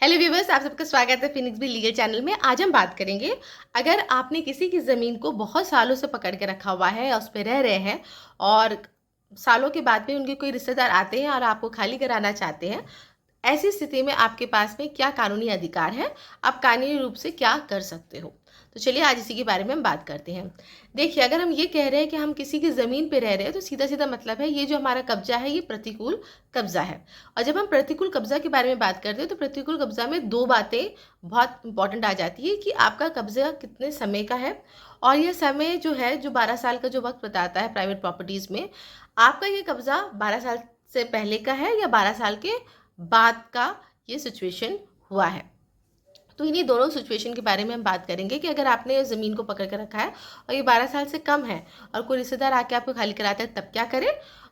Hello viewers, आप सबका स्वागत है फिनिक्स बी लीगल चैनल में। आज हम बात करेंगे, अगर आपने किसी की ज़मीन को बहुत सालों से पकड़ के रखा हुआ है या उस पे रह रहे हैं और सालों के बाद में उनके कोई रिश्तेदार आते हैं और आपको खाली कराना चाहते हैं, ऐसी स्थिति में आपके पास में क्या कानूनी अधिकार है, आप कानूनी रूप से क्या कर सकते हो। तो चलिए आज इसी के बारे में हम बात करते हैं। देखिए, अगर हम ये कह रहे हैं कि हम किसी की ज़मीन पे रह रहे हैं, तो सीधा-सीधा मतलब है ये जो हमारा कब्ज़ा है, ये प्रतिकूल कब्ज़ा है। और जब हम प्रतिकूल कब्ज़ा के बारे में बात करते हैं, तो प्रतिकूल कब्ज़ा में 2 बातें बहुत इम्पोर्टेंट आ जाती है कि आपका कब्ज़ा कितने समय का है, और ये समय जो है, जो 12 साल का जो वक़्त बताता है प्राइवेट प्रॉपर्टीज़ में, आपका ये कब्ज़ा 12 साल से पहले का है या 12 साल के बाद का ये सिचुएशन हुआ है। तो इन्हीं दोनों सिचुएशन के बारे में हम बात करेंगे कि अगर आपने ज़मीन को पकड़ के रखा है और ये 12 साल से कम है और कोई रिश्तेदार आके आपको खाली कराता है, तब क्या करें।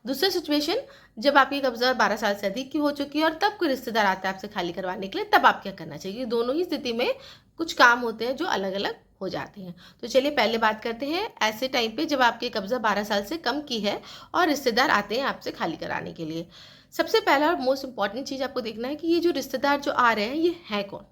दूसरा सिचुएशन, जब आपकी कब्ज़ा 12 साल से अधिक की हो चुकी है और तब कोई रिश्तेदार आता है आपसे खाली करवाने के लिए, तब आप क्या करना चाहिए। दोनों ही स्थिति में कुछ काम होते हैं जो अलग अलग हो जाते हैं। तो चलिए पहले बात करते हैं ऐसे टाइम पे जब आपकी कब्ज़ा 12 साल से कम की है और रिश्तेदार आते हैं आपसे खाली कराने के लिए। सबसे पहला और मोस्ट इंपॉर्टेंट चीज़ आपको देखना है कि ये जो रिश्तेदार जो आ रहे हैं, ये है कौन।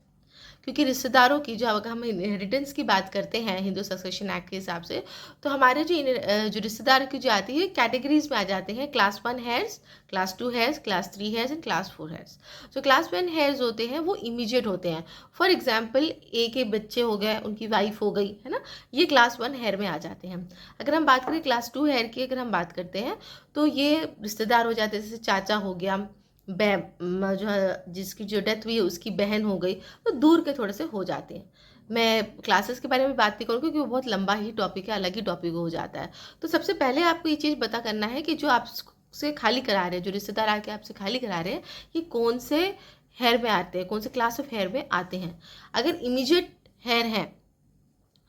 क्योंकि रिश्तेदारों की जो, अगर हम इनहेरिटेंस की बात करते हैं हिंदू सक्सेशन एक्ट के हिसाब से, तो हमारे जो रिश्तेदार की जो आती है कैटेगरीज में आ जाते हैं। Class 1 hairs, class 2 hairs, class 3 hairs and class 4 hairs. जो क्लास 1 हेयर्स होते हैं वो इमीडिएट होते हैं। फॉर एग्जाम्पल, ए के बच्चे हो गए, उनकी वाइफ हो गई है ना, ये क्लास 1 हेयर में आ जाते हैं। अगर हम बात करें क्लास 2 हेयर की, अगर हम बात करते हैं, तो ये रिश्तेदार हो जाते हैं, जैसे चाचा हो गया, जो है जिसकी जो डेथ हुई है उसकी बहन हो गई, तो दूर के थोड़े से हो जाते हैं। मैं क्लासेस के बारे में बात नहीं करूँ क्योंकि वो बहुत लंबा ही टॉपिक है, अलग ही टॉपिक हो जाता है। तो सबसे पहले आपको ये चीज़ पता करना है कि जो आपसे खाली करा रहे हैं, जो रिश्तेदार आके आपसे खाली करा रहे हैं, ये कौन से हेयर में आते हैं, कौन से क्लास ऑफ हेयर में आते हैं। अगर इमीडिएट हेयर हैं,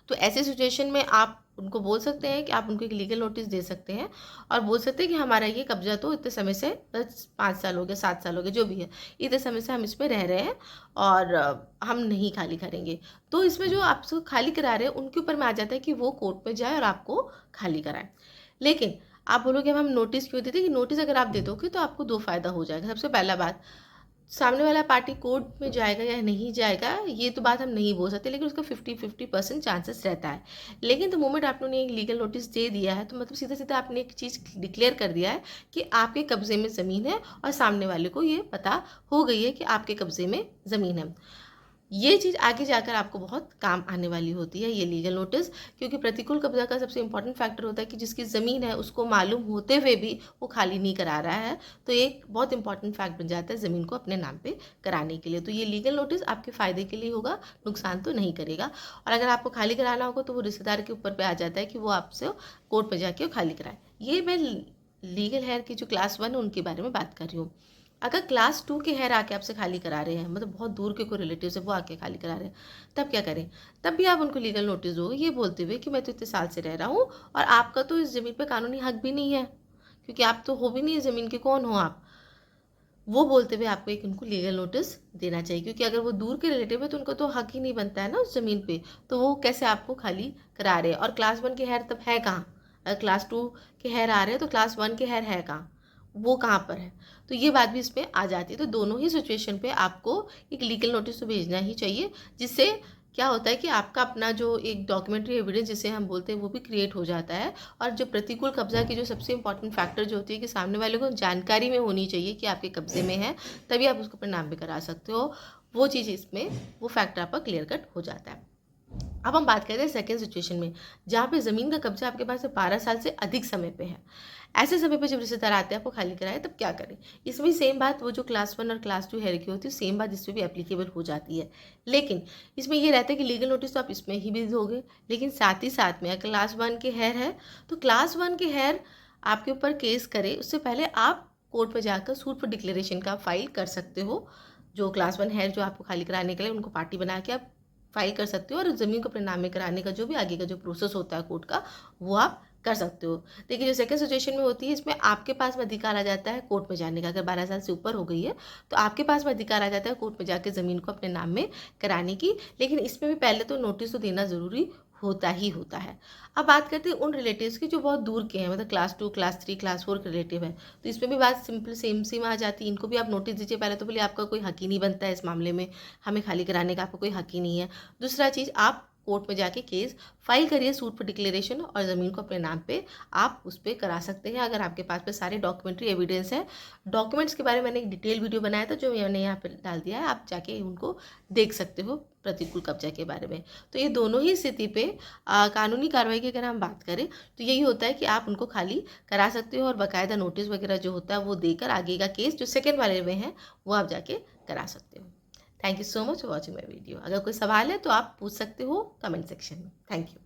तो ऐसे सिचुएशन में आप उनको बोल सकते हैं कि आप उनको एक लीगल नोटिस दे सकते हैं और बोल सकते हैं कि हमारा ये कब्जा तो इतने समय से, बस 5 साल हो गए, 7 साल हो गए, जो भी है, इतने समय से हम इसमें रह रहे हैं और हम नहीं खाली करेंगे। तो इसमें जो आपसे खाली करा रहे हैं उनके ऊपर में आ जाता है कि वो कोर्ट में जाए और आपको खाली कराएं। लेकिन आप बोलोगे अब हम नोटिस क्यों देते, कि नोटिस अगर आप दे दोगे तो आपको 2 फ़ायदा हो जाएगा। सबसे पहला बात, सामने वाला पार्टी कोर्ट में जाएगा या नहीं जाएगा, ये तो बात हम नहीं बोल सकते, लेकिन उसका 50-50% चांसेस रहता है। लेकिन द मोमेंट आपने एक लीगल नोटिस दे दिया है, तो मतलब सीधा सीधा आपने एक चीज़ डिक्लेयर कर दिया है कि आपके कब्जे में ज़मीन है और सामने वाले को ये पता हो गई है कि आपके कब्जे में ज़मीन है। ये चीज़ आगे जाकर आपको बहुत काम आने वाली होती है, ये लीगल नोटिस, क्योंकि प्रतिकूल कब्जा का सबसे इंपॉर्टेंट फैक्टर होता है कि जिसकी ज़मीन है उसको मालूम होते हुए भी वो खाली नहीं करा रहा है, तो एक बहुत इंपॉर्टेंट फैक्ट बन जाता है ज़मीन को अपने नाम पे कराने के लिए। तो ये लीगल नोटिस आपके फ़ायदे के लिए होगा, नुकसान तो नहीं करेगा। और अगर आपको खाली कराना होगा तो वो रिश्तेदार के ऊपर पे आ जाता है कि वो आपसे कोर्ट में जाके खाली कराए। ये मैं लीगल हेयर की जो क्लास 1 है उनके बारे में बात कर रही हूँ। अगर क्लास 2 के हेयर आके आपसे खाली करा रहे हैं, मतलब बहुत दूर के कोई रिलेटिव है वो आके खाली करा रहे हैं, तब क्या करें। तब भी आप उनको लीगल नोटिस दो, ये बोलते हुए कि मैं तो इतने साल से रह रहा हूँ और आपका तो इस ज़मीन पे कानूनी हक भी नहीं है, क्योंकि आप तो हो भी नहीं इस ज़मीन के, कौन हो आप। वो बोलते हुए आपको एक उनको लीगल नोटिस देना चाहिए, क्योंकि अगर वो दूर के रिलेटिव है तो उनको तो हक ही नहीं बनता है ना उस ज़मीन पे, तो वो कैसे आपको खाली करा रहे हैं। और क्लास 1 के हेयर तब है कहाँ, अगर क्लास 2 के हेयर आ रहे हैं तो क्लास 1 के हेयर है कहाँ, वो कहाँ पर है। तो ये बात भी इसमें आ जाती है। तो दोनों ही सिचुएशन पे आपको एक लीगल नोटिस तो भेजना ही चाहिए, जिससे क्या होता है कि आपका अपना जो एक डॉक्यूमेंट्री एविडेंस जिसे हम बोलते हैं वो भी क्रिएट हो जाता है। और जो प्रतिकूल कब्जा की जो सबसे इंपॉर्टेंट फैक्टर जो होती है कि सामने वाले को जानकारी में होनी चाहिए कि आपके कब्जे में है, तभी आप उसको अपने नाम पे करा सकते हो। वो चीज़ इसमें, वो फैक्टर आपका क्लियर कट हो जाता है। अब हम बात करते हैं सेकेंड सिचुएशन में, जहाँ पे ज़मीन का कब्जा आपके पास 12 साल से अधिक समय पे है। ऐसे समय पे जब रिश्तेदार आते हैं आपको खाली कराए, तब क्या करें। इसमें सेम बात, वो जो क्लास 1 और क्लास 2 हेयर की होती है, सेम बात इसमें भी एप्लीकेबल हो जाती है। लेकिन इसमें ये रहता है कि लीगल नोटिस तो आप इसमें ही भी दोगे, लेकिन साथ ही साथ में अगर क्लास 1 के हेयर है तो क्लास 1 के हेयर आपके ऊपर केस करे उससे पहले आप कोर्ट में जाकर सूट फॉर डिक्लेरेशन का फाइल कर सकते हो। जो क्लास 1 हेयर जो आपको खाली कराने के लिए, उनको पार्टी बना के आप फाइल कर सकते हो और ज़मीन को अपने नाम में कराने का जो भी आगे का जो प्रोसेस होता है कोर्ट का, वो आप कर सकते हो। देखिए, जो सेकंड सिचुएशन में होती है, इसमें आपके पास में अधिकार आ जाता है कोर्ट में जाने का। अगर 12 साल से ऊपर हो गई है तो आपके पास में अधिकार आ जाता है कोर्ट में जाके ज़मीन को अपने नाम में कराने की। लेकिन इसमें भी पहले तो नोटिस तो देना ज़रूरी होता ही होता है। अब बात करते हैं उन रिलेटिव्स की जो बहुत दूर के हैं, मतलब क्लास 2, क्लास 3, क्लास 4 के रिलेटिव हैं। तो इसमें भी बात सिंपल सेम सेम आ जाती है। इनको भी आप नोटिस दीजिए, पहले तो बोलिए आपका कोई हक ही नहीं बनता है इस मामले में, हमें खाली कराने का आपको कोई हक ही नहीं है। दूसरा चीज़, आप कोर्ट में जाके केस फाइल करिए सूट पर डिक्लेरेशन, और ज़मीन को अपने नाम पे आप उस पर करा सकते हैं अगर आपके पास में सारे डॉक्यूमेंट्री एविडेंस है। डॉक्यूमेंट्स के बारे में मैंने एक डिटेल वीडियो बनाया था जो मैंने यहाँ पे डाल दिया है, आप जाके उनको देख सकते हो प्रतिकूल कब्जा के बारे में। तो ये दोनों ही स्थिति पे कानूनी कार्रवाई की अगर हम बात करें तो यही होता है कि आप उनको खाली करा सकते हो, और बाकायदा नोटिस वगैरह जो होता है वो देकर आगे का केस जो सेकेंड वाले में है वो आप जाके करा सकते हो। Thank you so much for watching my video. अगर कोई सवाल है तो आप पूछ सकते हो कमेंट सेक्शन में। Thank you.